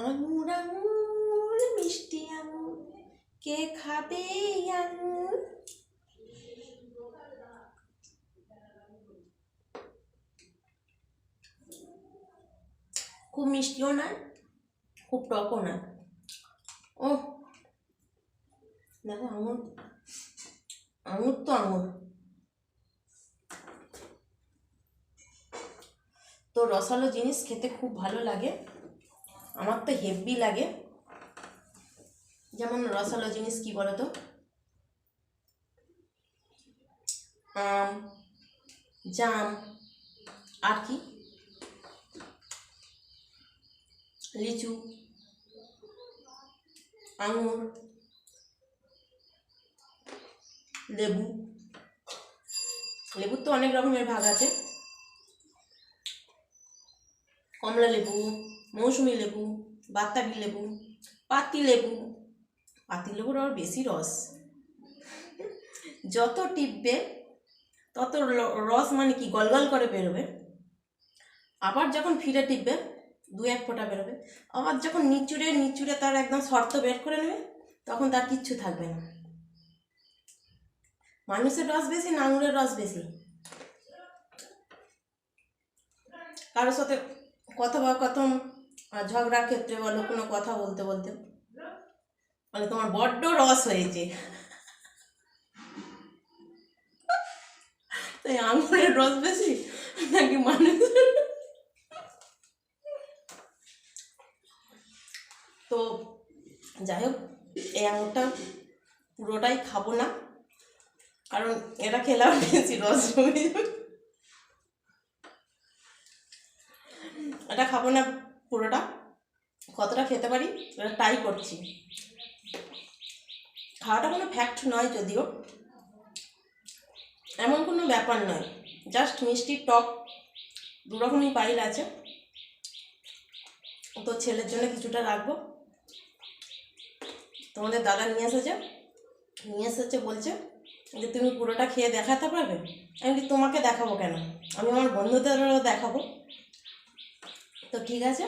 আঙুর আঙুর মিষ্টি আঙুর কে খাবে আঙুর। খুব মিষ্টিও না, খুব টকও না। ও দেখো আঙুর, আঙুর তো আঙুর। তো রসালো জিনিস খেতে খুব ভালো লাগে, আমার তো হেভি লাগে। যেমন রসালো জিনিস কি বলতো, আম, জাম, আর কি লিচু, আঙুর, লেবু। লেবুর তো অনেক রকমের ভাগ আছে, কমলা লেবু, মৌসুমি লেবু, বাতাবি লেবু, পাতি লেবু। পাতি লেবুর আবার বেশি রস, যত টিপবে তত রস মানে কি গলগল করে বেরোবে। আবার যখন ফিরে টিপবে দু এক ফোঁটা বেরোবে। আবার যখন নিচুড়ে নিচুড়ে তার একদম শর্ত বের করে নেবে তখন তার কিচ্ছু থাকবে না। মানুষের রস বেশি না আঙুরের রস বেশি? কারোর সাথে কথোপকথন ঝগড়ার ক্ষেত্রে বলো, কোনো কথা বলতে বলতে বলে তোমার বড্ড রস হয়েছে, তাই আঙুরের রস বেশি নাকি মানুষের? তো যাই হোক, এই আঙুরটা পুরোটাই খাবো না, কারণ এটা খেলে আর বেশি রস জমে যাবে। এটা খাবো না পুরোটা, কতটা খেতে পারি এটা ট্রাই করছি। খাওয়াটা কোনো ফ্যাক্ট নয়, যদিও এমন কোনো ব্যাপার নয়, জাস্ট মিষ্টি টক দুরকমই পাইল আছে। তো ছেলের জন্য কিছুটা রাখবো। তোমাদের দাদা নিয়ে এসেছে বলছে যে তুমি পুরোটা খেয়ে দেখাতে পারবে। আমি তোমাকে দেখাবো কেন, আমি আমার বন্ধুদেরও দেখাবো। তো ঠিক আছে।